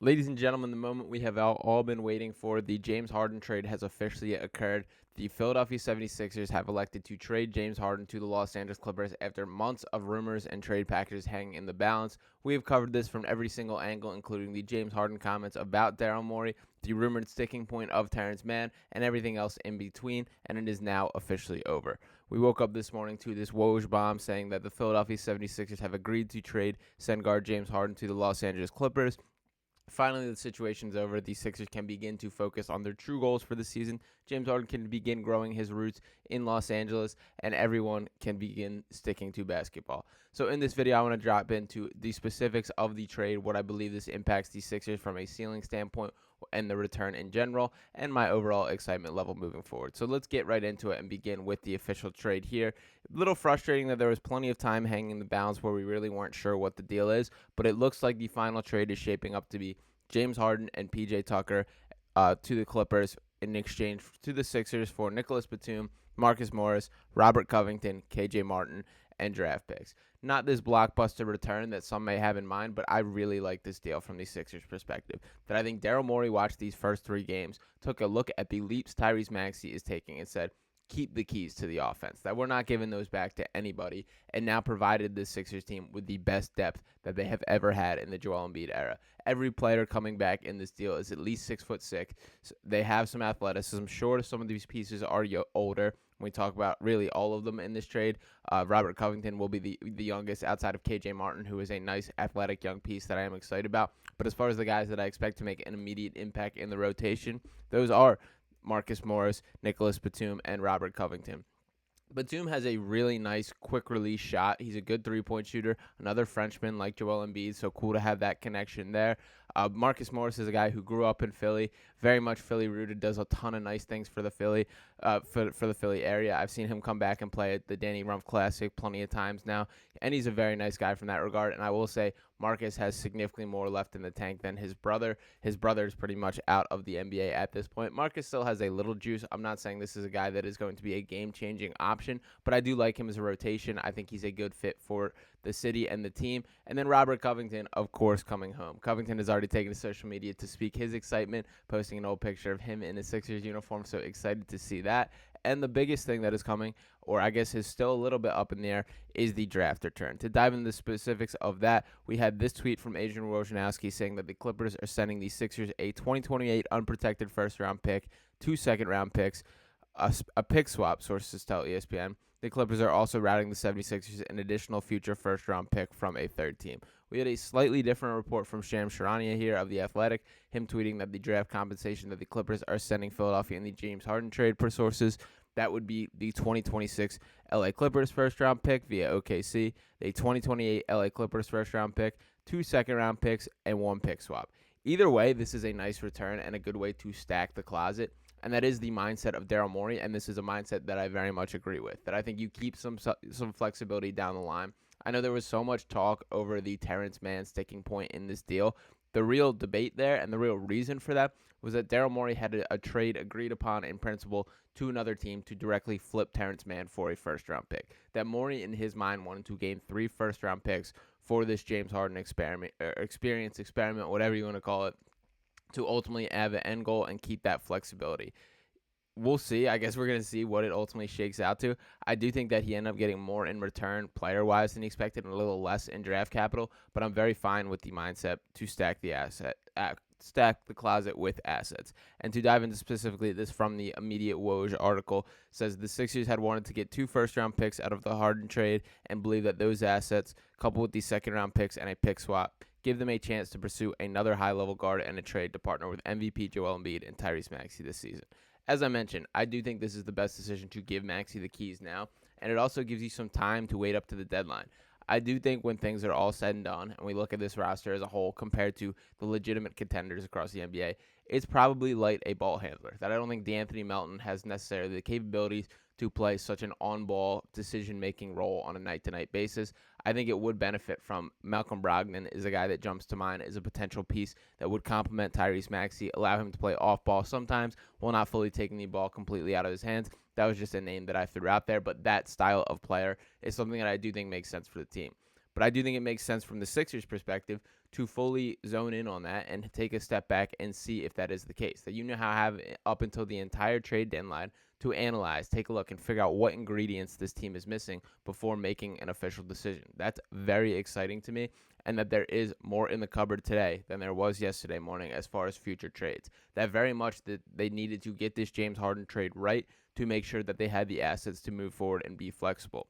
Ladies and gentlemen, the moment we have all been waiting for, the James Harden trade has officially occurred. The Philadelphia 76ers have elected to trade James Harden to the Los Angeles Clippers after months of rumors and trade packages hanging in the balance. We have covered this from every single angle, including the James Harden comments about Daryl Morey, the rumored sticking point of Terrence Mann, and everything else in between, and it is now officially over. We woke up this morning to this Woj bomb saying that the Philadelphia 76ers have agreed to trade center guard James Harden to the Los Angeles Clippers. Finally, the situation's over. The Sixers can begin to focus on their true goals for the season. James Harden can begin growing his roots in Los Angeles, and everyone can begin sticking to basketball. So in this video, I want to drop into the specifics of the trade, what I believe this impacts the Sixers from a ceiling standpoint and the return in general, and my overall excitement level moving forward. So let's get right into it and begin with the official trade here. A little frustrating that there was plenty of time hanging in the balance where we really weren't sure what the deal is, but it looks like the final trade is shaping up to be James Harden and PJ Tucker to the Clippers in exchange to the Sixers for Nicholas Batum, Marcus Morris, Robert Covington, KJ Martin, and draft picks. Not this blockbuster return that some may have in mind, but I really like this deal from the Sixers' perspective. That I think Daryl Morey watched these first three games, took a look at the leaps Tyrese Maxey is taking, and said, keep the keys to the offense, that we're not giving those back to anybody, and now provided the Sixers team with the best depth that they have ever had in the Joel Embiid era. Every player coming back in this deal is at least 6'6". So they have some athleticism. Sure, some of these pieces are older. When we talk about really all of them in this trade, Robert Covington will be the youngest outside of KJ Martin, who is a nice athletic young piece that I am excited about. But as far as the guys that I expect to make an immediate impact in the rotation, those are Marcus Morris, Nicholas Batum, and Robert Covington. Batum has a really nice quick release shot. He's a good three-point shooter, another Frenchman like Joel Embiid, so cool to have that connection there. Marcus Morris is a guy who grew up in Philly, very much Philly rooted, does a ton of nice things for the Philly for the Philly area. I've seen him come back and play at the Danny Rumpf Classic plenty of times now, and he's a very nice guy from that regard. And I will say Marcus has significantly more left in the tank than his brother. His brother is pretty much out of the NBA at this point. Marcus still has a little juice. I'm not saying this is a guy that is going to be a game-changing option, but I do like him as a rotation. I think he's a good fit for the city and the team. And then Robert Covington, of course, coming home. Covington has already taken to social media to speak his excitement, posting an old picture of him in a Sixers uniform, so excited to see that. And the biggest thing that is coming, or I guess is still a little bit up in the air, is the draft return. To dive into the specifics of that, we had this tweet from Adrian Wojnarowski saying that the Clippers are sending the Sixers a 2028 unprotected first-round pick, 2 second-round picks, a pick swap, sources tell ESPN. The Clippers are also routing the 76ers an additional future first-round pick from a third team. We had a slightly different report from Shams Charania here of The Athletic, him tweeting that the draft compensation that the Clippers are sending Philadelphia in the James Harden trade, per sources, that would be the 2026 LA Clippers first-round pick via OKC, the 2028 LA Clippers first-round pick, 2 second-round picks, and 1 pick swap. Either way, this is a nice return and a good way to stack the closet. And that is the mindset of Daryl Morey, and this is a mindset that I very much agree with, that I think you keep some flexibility down the line. I know there was so much talk over the Terrence Mann sticking point in this deal. The real debate there and the real reason for that was that Daryl Morey had a trade agreed upon in principle to another team to directly flip Terrence Mann for a first-round pick. That Morey, in his mind, wanted to gain 3 first-round picks for this James Harden experiment, whatever you want to call it, to ultimately have an end goal and keep that flexibility. We'll see. I guess we're going to see what it ultimately shakes out to. I do think that he ended up getting more in return player-wise than he expected and a little less in draft capital, but I'm very fine with the mindset to stack the closet with assets. And to dive into specifically this from the immediate Woj article, says the Sixers had wanted to get 2 first-round picks out of the Harden trade and believe that those assets, coupled with the second-round picks and a pick swap, give them a chance to pursue another high-level guard and a trade to partner with MVP Joel Embiid and Tyrese Maxey this season. As I mentioned, I do think this is the best decision to give Maxey the keys now, and it also gives you some time to wait up to the deadline. I do think when things are all said and done, and we look at this roster as a whole compared to the legitimate contenders across the NBA, it's probably light a ball handler. That I don't think DeAnthony Melton has necessarily the capabilities to play such an on-ball decision-making role on a night-to-night basis. I think it would benefit from Malcolm Brogdon is a guy that jumps to mind as a potential piece that would complement Tyrese Maxey, allow him to play off-ball sometimes while not fully taking the ball completely out of his hands. That was just a name that I threw out there, but that style of player is something that I do think makes sense for the team. But I do think it makes sense from the Sixers' perspective to fully zone in on that and take a step back and see if that is the case. That you now have up until the entire trade deadline to analyze, take a look, and figure out what ingredients this team is missing before making an official decision. That's very exciting to me, and that there is more in the cupboard today than there was yesterday morning as far as future trades. That very much that they needed to get this James Harden trade right to make sure that they had the assets to move forward and be flexible.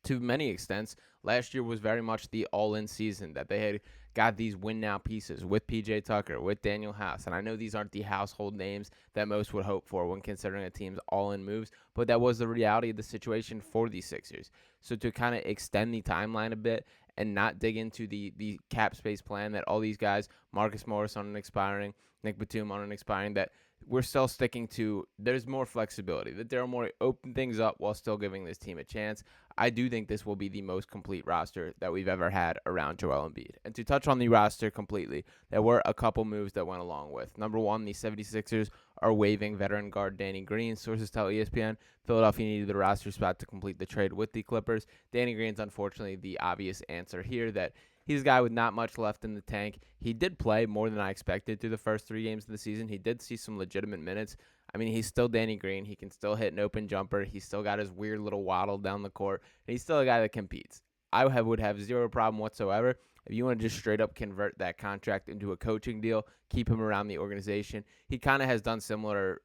To many extents, last year was very much the all-in season, that they had got these win-now pieces with PJ Tucker, with Daniel House. And I know these aren't the household names that most would hope for when considering a team's all-in moves, but that was the reality of the situation for these Sixers. So to kind of extend the timeline a bit and not dig into the cap space plan that all these guys, Marcus Morris on an expiring, Nick Batum on an expiring, that we're still sticking to, there's more flexibility, that there are more open things up while still giving this team a chance. I do think this will be the most complete roster that we've ever had around Joel Embiid. And to touch on the roster completely, there were a couple moves that went along with. Number one, the 76ers are waiving veteran guard Danny Green. Sources tell ESPN Philadelphia needed the roster spot to complete the trade with the Clippers. Danny Green's unfortunately the obvious answer here, that he's a guy with not much left in the tank. He did play more than I expected through the first 3 games of the season. He did see some legitimate minutes. I mean, he's still Danny Green. He can still hit an open jumper. He's still got his weird little waddle down the court. And he's still a guy that competes. Would have zero problem whatsoever if you want to just straight up convert that contract into a coaching deal, keep him around the organization. He kind of has done similar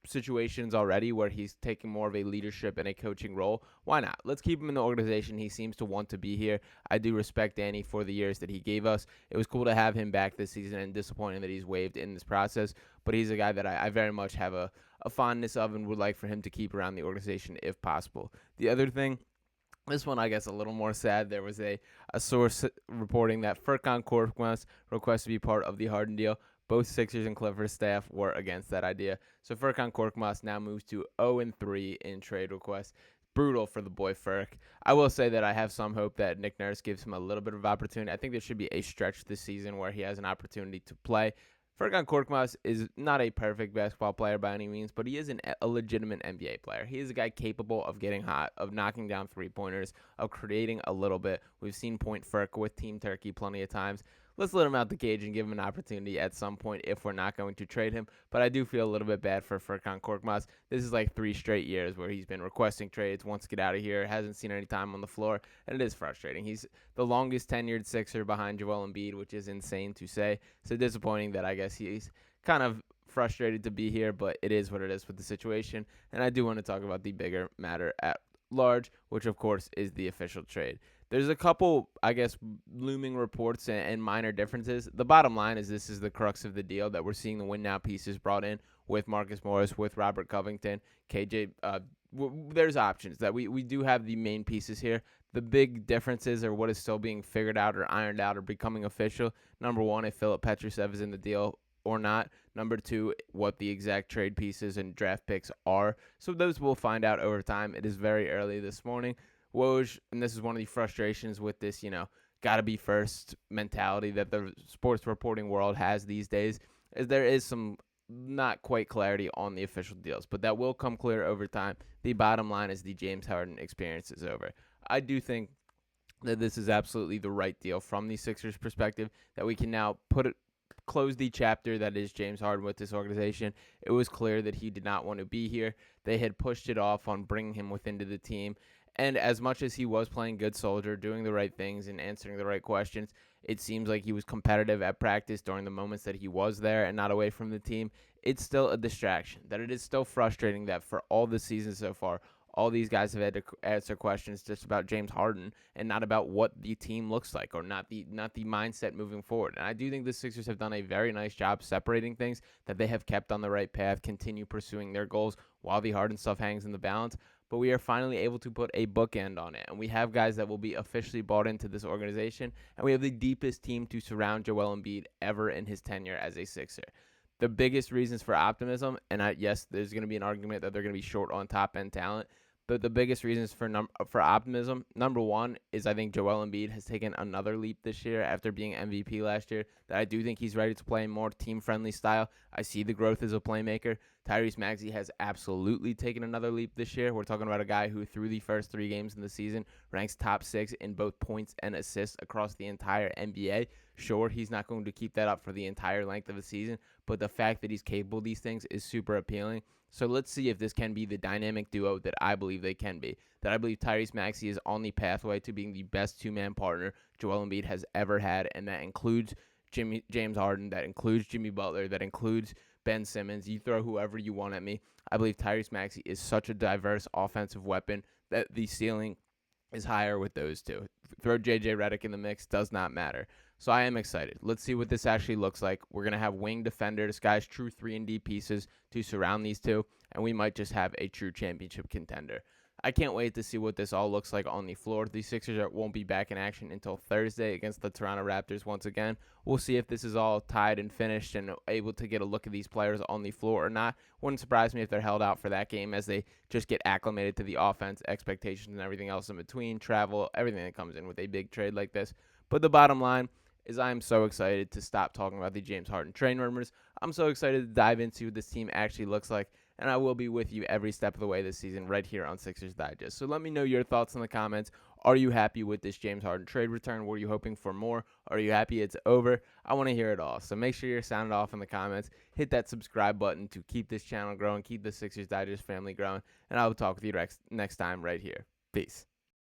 situations already where he's taking more of a leadership and a coaching role. Why not? Let's keep him in the organization. He seems to want to be here. I do respect Danny for the years that he gave us. It was cool to have him back this season, and disappointing that he's waived in this process, but he's a guy that I very much have a fondness of and would like for him to keep around the organization if possible. The other thing, this one, I guess, a little more sad. There was a source reporting that Furkan Korkmaz requests to be part of the Harden deal. Both Sixers and Clippers staff were against that idea. So Furkan Korkmaz now moves to 0-3 in trade requests. Brutal for the boy Furk. I will say that I have some hope that Nick Nurse gives him a little bit of opportunity. I think there should be a stretch this season where he has an opportunity to play. Furkan Korkmaz is not a perfect basketball player by any means, but he is a legitimate NBA player. He is a guy capable of getting hot, of knocking down three-pointers, of creating a little bit. We've seen Point Furk with Team Turkey plenty of times. Let's let him out the cage and give him an opportunity at some point if we're not going to trade him. But I do feel a little bit bad for Furkan Korkmaz. This is like 3 straight years where he's been requesting trades, wants to get out of here, hasn't seen any time on the floor, and it is frustrating. He's the longest tenured Sixer behind Joel Embiid, which is insane to say. So disappointing that I guess he's kind of frustrated to be here, but it is what it is with the situation. And I do want to talk about the bigger matter at large, which of course is the official trade. There's a couple, I guess, looming reports and minor differences. The bottom line is this is the crux of the deal, that we're seeing the win-now pieces brought in with Marcus Morris, with Robert Covington, KJ. There's options that we do have the main pieces here. The big differences are what is still being figured out or ironed out or becoming official. Number one, if Filip Petrusev is in the deal or not. Number two, what the exact trade pieces and draft picks are. So those we'll find out over time. It is very early this morning. Woj, and this is one of the frustrations with this, gotta be first mentality that the sports reporting world has these days, is there is some not quite clarity on the official deals, but that will come clear over time. The bottom line is the James Harden experience is over. I do think that this is absolutely the right deal from the Sixers' perspective, that we can now close the chapter that is James Harden with this organization. It was clear that he did not want to be here. They had pushed it off on bringing him within the team. And as much as he was playing good soldier, doing the right things and answering the right questions, it seems like he was competitive at practice during the moments that he was there and not away from the team. It's still a distraction, that it is still frustrating that for all the season so far, all these guys have had to answer questions just about James Harden and not about what the team looks like, or not the mindset moving forward. And I do think the Sixers have done a very nice job separating things, that they have kept on the right path, continue pursuing their goals while the Harden stuff hangs in the balance. But we are finally able to put a bookend on it. And we have guys that will be officially bought into this organization. And we have the deepest team to surround Joel Embiid ever in his tenure as a Sixer. The biggest reasons for optimism, and yes, there's going to be an argument that they're going to be short on top-end talent, but the biggest reasons for optimism, number one, is I think Joel Embiid has taken another leap this year after being MVP last year, that I do think he's ready to play a more team-friendly style. I see the growth as a playmaker. Tyrese Maxey has absolutely taken another leap this year. We're talking about a guy who, through the first 3 games in the season, ranks top 6 in both points and assists across the entire NBA. Sure, he's not going to keep that up for the entire length of the season, but the fact that he's capable of these things is super appealing. So let's see if this can be the dynamic duo that I believe they can be. That I believe Tyrese Maxey is on the pathway to being the best two-man partner Joel Embiid has ever had, and that includes James Harden, that includes Jimmy Butler, that includes Ben Simmons. You throw whoever you want at me. I believe Tyrese Maxey is such a diverse offensive weapon that the ceiling is higher with those two. Throw JJ Redick in the mix, does not matter. So I am excited. Let's see what this actually looks like. We're going to have wing defenders, guys, true 3-and-D pieces to surround these two, and we might just have a true championship contender. I can't wait to see what this all looks like on the floor. The Sixers won't be back in action until Thursday against the Toronto Raptors once again. We'll see if this is all tied and finished and able to get a look at these players on the floor or not. Wouldn't surprise me if they're held out for that game as they just get acclimated to the offense, expectations, and everything else in between, travel, everything that comes in with a big trade like this. But the bottom line is I'm so excited to stop talking about the James Harden trade rumors. I'm so excited to dive into what this team actually looks like, and I will be with you every step of the way this season right here on Sixers Digest. So let me know your thoughts in the comments. Are you happy with this James Harden trade return? Were you hoping for more? Are you happy it's over? I want to hear it all. So make sure you're sounded off in the comments. Hit that subscribe button to keep this channel growing, keep the Sixers Digest family growing, and I will talk with you next time right here. Peace.